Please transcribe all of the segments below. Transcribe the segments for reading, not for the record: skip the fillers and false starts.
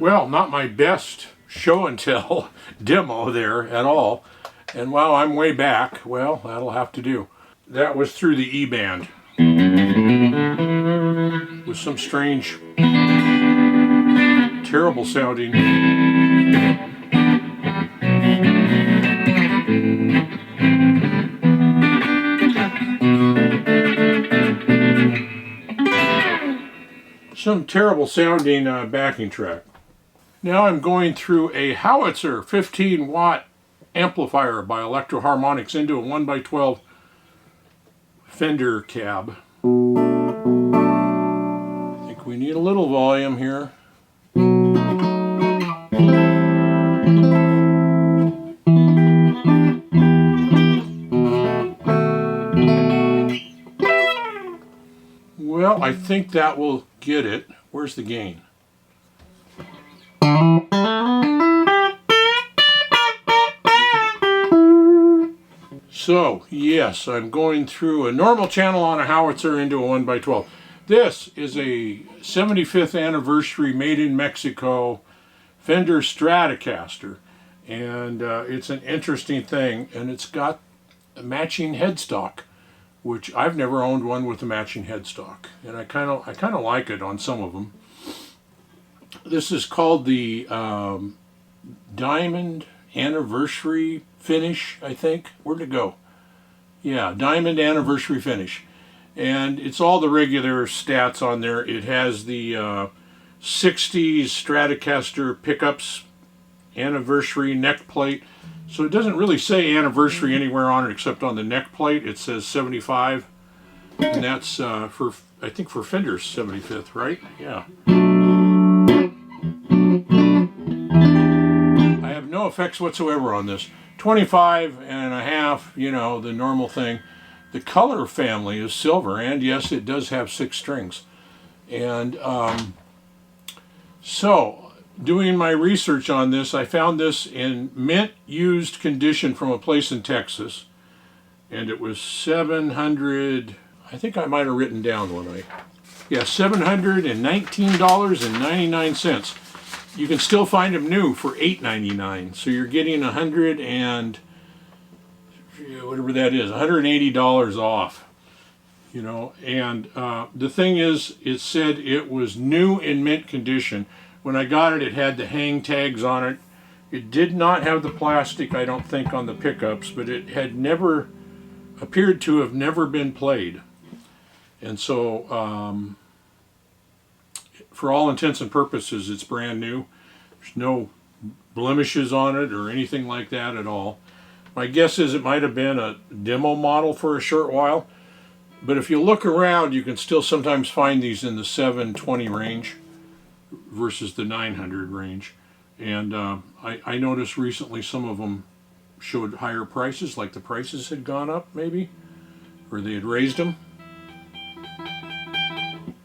Well, not my best show and tell demo there at all. And while I'm way back, well, that'll have to do. That was through the E-band with some strange, terrible sounding. Some terrible sounding backing track. Now I'm going through a Howitzer 15-watt amplifier by Electro Harmonics into a 1x12 Fender cab. I think we need a little volume here. Well, I think that will get it. Where's the gain? So, yes, I'm going through a normal channel on a Howitzer into a 1x12. This is a 75th anniversary made in Mexico Fender Stratocaster. And it's an interesting thing, and it's got a matching headstock, which I've never owned one with a matching headstock. And I kind of like it on some of them. This is called the Diamond Anniversary Finish, I think. Where'd it go? Yeah, Diamond Anniversary Finish. And it's all the regular stats on there. It has the 60s Stratocaster pickups, anniversary neck plate. So it doesn't really say anniversary anywhere on it except on the neck plate. It says 75. And that's for, I think, for Fender's 75th, right? Yeah. I have no effects whatsoever on this. 25 and a half, you know, the normal thing. The color family is silver, and yes, it does have 6 strings. And so, doing my research on this, I found this in mint used condition from a place in Texas, and it was $700. I think I might have written down one. $719.99. You can still find them new for $8.99. So you're getting whatever that is, $180 off. You know, and the thing is, it said it was new in mint condition. When I got it, it had the hang tags on it. It did not have the plastic, I don't think, on the pickups, but it had appeared to have never been played. And so, for all intents and purposes, it's brand new. There's no blemishes on it or anything like that at all. My guess is it might have been a demo model for a short while, but if you look around, you can still sometimes find these in the 720 range versus the 900 range. And I noticed recently some of them showed higher prices, like the prices had gone up maybe, or they had raised them.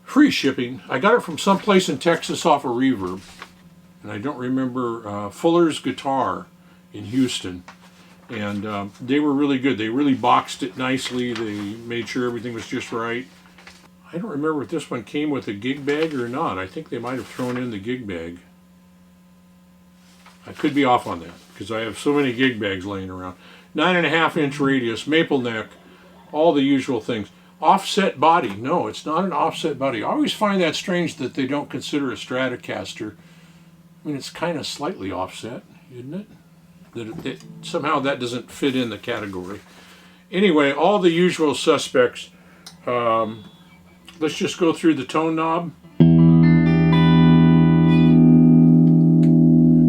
Free shipping. I got it from someplace in Texas off of Reverb, and I don't remember, Fuller's Guitar in Houston. And they were really good. They really boxed it nicely. They made sure everything was just right. I don't remember if this one came with a gig bag or not. I think they might have thrown in the gig bag. I could be off on that because I have so many gig bags laying around. 9.5-inch radius, maple neck, all the usual things. Offset body. No, it's not an offset body. I always find that strange that they don't consider a Stratocaster. I mean, it's kind of slightly offset, isn't it? That somehow that doesn't fit in the category. Anyway, all the usual suspects. Let's just go through the tone knob.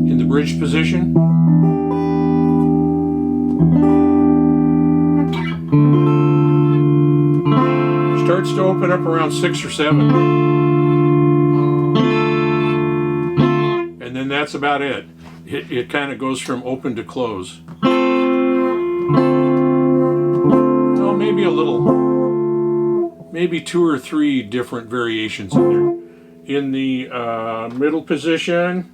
In the bridge position. Starts to open up around 6 or 7. And then that's about it. It kind of goes from open to close. Well, maybe a little, maybe 2 or 3 different variations in there. In the middle position,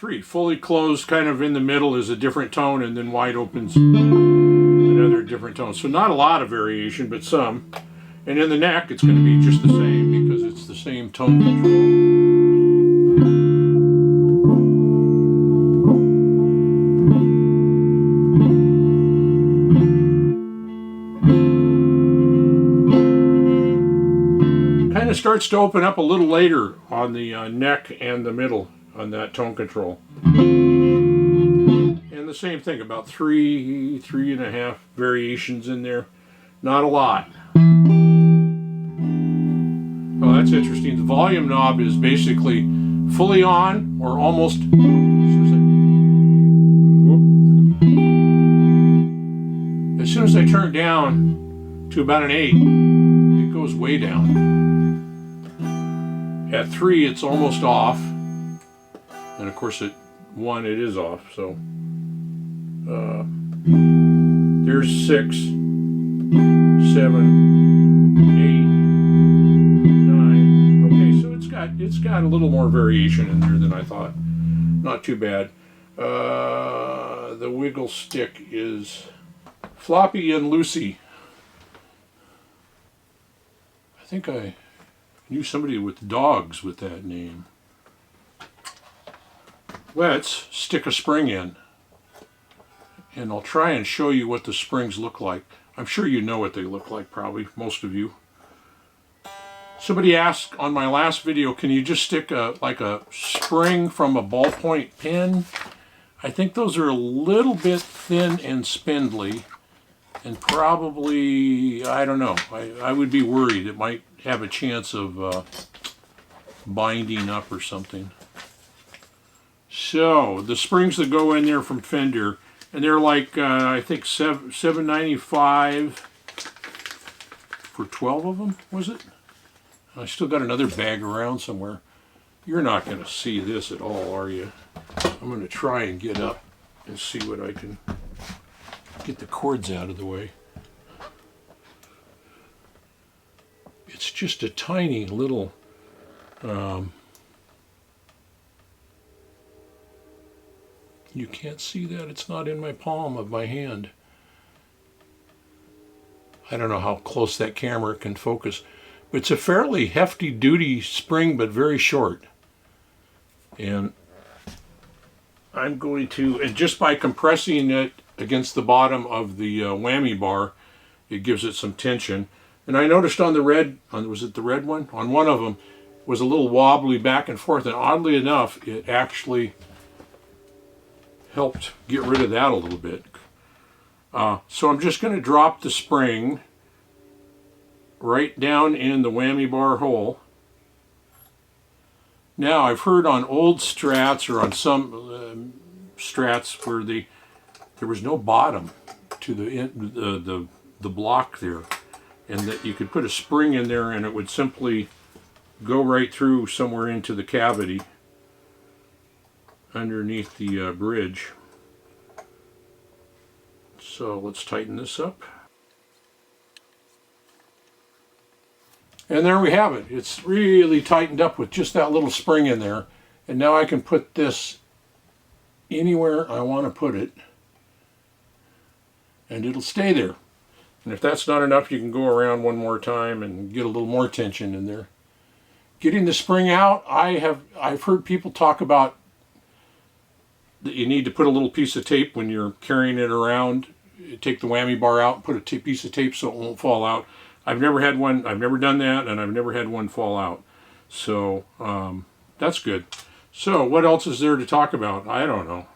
3. Fully closed, kind of in the middle, is a different tone, and then wide opens another different tone. So not a lot of variation, but some. And in the neck, it's going to be just the same because it's the same tone control. Kind of starts to open up a little later on the neck and the middle on that tone control. And the same thing, about 3.5 variations in there. Not a lot. Oh, that's interesting. The volume knob is basically fully on or almost. As soon as I turn it down to about an 8, it goes way down. At 3, it's almost off. And of course at 1, it is off. So there's 6, 7, 8, 9. Okay, so it's got a little more variation in there than I thought. Not too bad. The wiggle stick is Floppy and Lucy. I think I knew somebody with dogs with that name. Let's stick a spring in. And I'll try and show you what the springs look like. I'm sure you know what they look like, probably, most of you. Somebody asked on my last video, can you just stick like a spring from a ballpoint pen? I think those are a little bit thin and spindly. And probably, I don't know, I would be worried. It might have a chance of binding up or something. So, the springs that go in there from Fender, and they're like, I think $7.95 for 12 of them, was it? I still got another bag around somewhere. You're not going to see this at all, are you? I'm going to try and get up and see what I can get the cords out of the way. It's just a tiny little you can't see that, it's not in my palm of my hand. I don't know how close that camera can focus, but it's a fairly hefty duty spring, but very short. And I'm going to, and just by compressing it against the bottom of the whammy bar, it gives it some tension. And I noticed on the red, was it the red one? On one of them was a little wobbly back and forth, and oddly enough, it actually helped get rid of that a little bit. So I'm just going to drop the spring right down in the whammy bar hole. Now, I've heard on old Strats or on some Strats where there was no bottom to the block there, and that you could put a spring in there and it would simply go right through somewhere into the cavity underneath the bridge. So let's tighten this up. And there we have it. It's really tightened up with just that little spring in there. And now I can put this anywhere I want to put it, and it'll stay there. And if that's not enough, you can go around one more time and get a little more tension in there. Getting the spring out, I've heard people talk about that you need to put a little piece of tape when you're carrying it around. Take the whammy bar out and put a piece of tape so it won't fall out. I've never had one, I've never done that, and I've never had one fall out. So that's good. So what else is there to talk about? I don't know.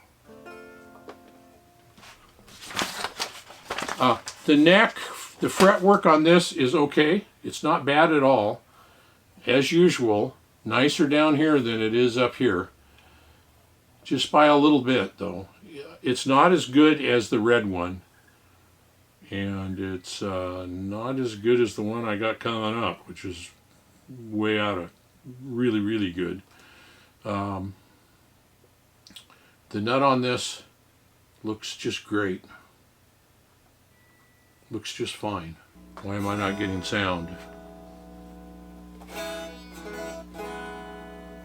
The neck, the fretwork on this is okay. It's not bad at all. As usual, nicer down here than it is up here. Just by a little bit, though. It's not as good as the red one. And it's not as good as the one I got coming up, which is way out of really, really good. The nut on this looks just great. Looks just fine. Why am I not getting sound?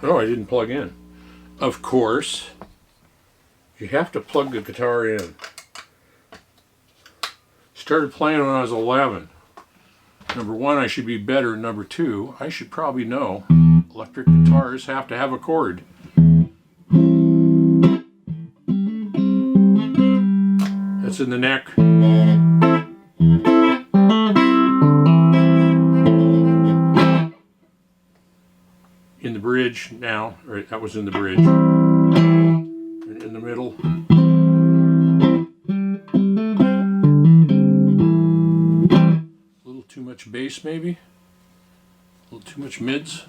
Oh, I didn't plug in. Of course, You have to plug the guitar in. Started playing when I was 11. Number one, I should be better. Number two, I should probably know electric guitars have to have a chord. That's in the neck. In the bridge now, right, that was in the bridge. And in the middle. A little too much bass maybe. A little too much mids.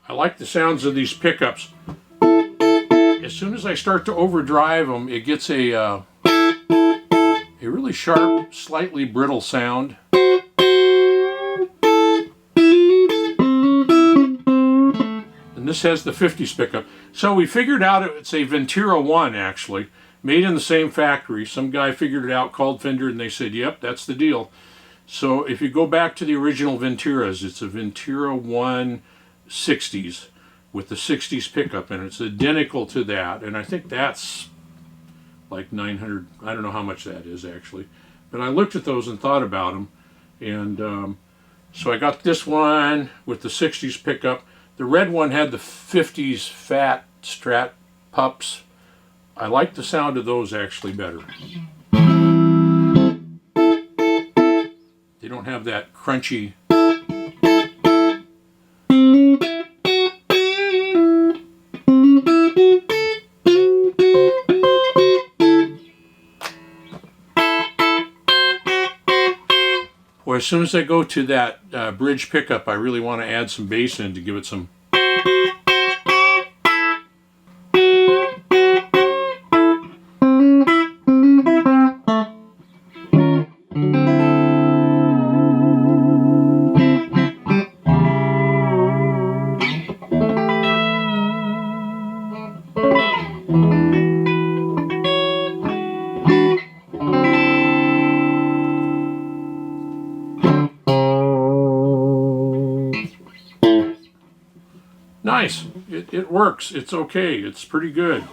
I like the sounds of these pickups. As soon as I start to overdrive them, it gets a really sharp, slightly brittle sound. And this has the 50s pickup. So we figured out it's a Ventura 1 actually, made in the same factory. Some guy figured it out, called Fender, and they said, yep, that's the deal. So if you go back to the original Venturas, it's a Ventura 1 60s with the 60s pickup, and it's identical to that. And I think that's like 900, I don't know how much that is actually. But I looked at those and thought about them. And so I got this one with the 60s pickup. The red one had the 50s fat Strat pups. I like the sound of those actually better. They don't have that crunchy. Well, as soon as I go to that bridge pickup, I really want to add some bass in to give it some. Nice. It works. It's okay. It's pretty good.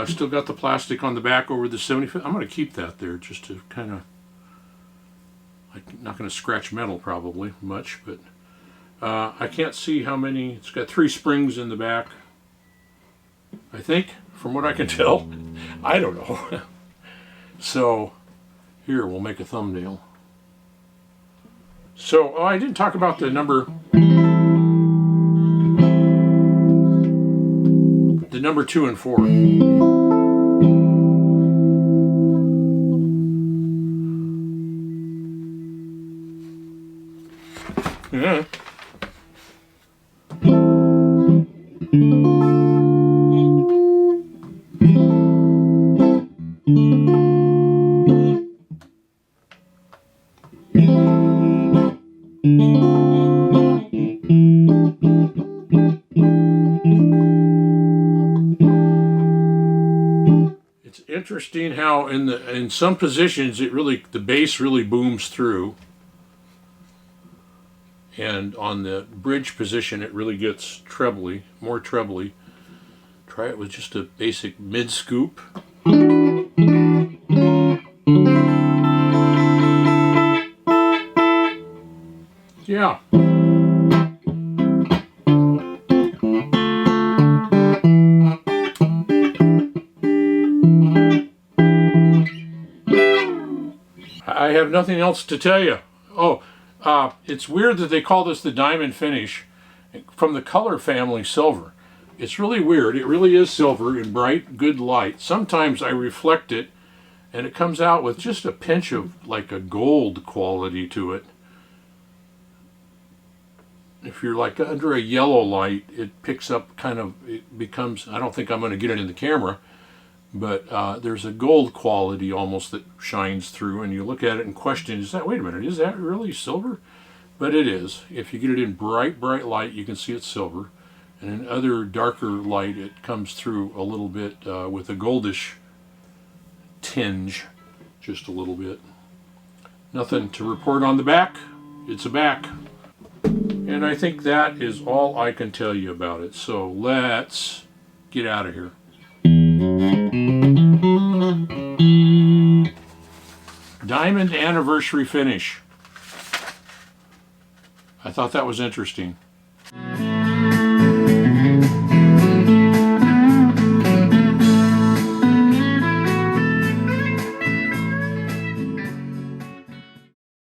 Still got the plastic on the back over the 75. I'm going to keep that there just to kind of, I'm not going to scratch metal probably much, but I can't see how many. It's got 3 springs in the back, I think, from what I can tell. I don't know. So here, we'll make a thumbnail. So I didn't talk about the number 2 and 4. Yeah. Interesting how in some positions the bass really booms through, and on the bridge position it really gets trebly, more trebly. Try it with just a basic mid scoop. Yeah. I have nothing else to tell you. Oh, it's weird that they call this the diamond finish from the color family silver. It's really weird. It really is silver in bright, good light. Sometimes I reflect it and it comes out with just a pinch of like a gold quality to it. If you're like under a yellow light, it picks up kind of, it becomes, I don't think I'm going to get it in the camera, but there's a gold quality almost that shines through, and you look at it and question, wait a minute, is that really silver? But it is. If you get it in bright, bright light, you can see it's silver. And in other darker light, it comes through a little bit with a goldish tinge, just a little bit. Nothing to report on the back. it's a back. And I think that is all I can tell you about it. So let's get out of here. Diamond anniversary finish. I thought that was interesting.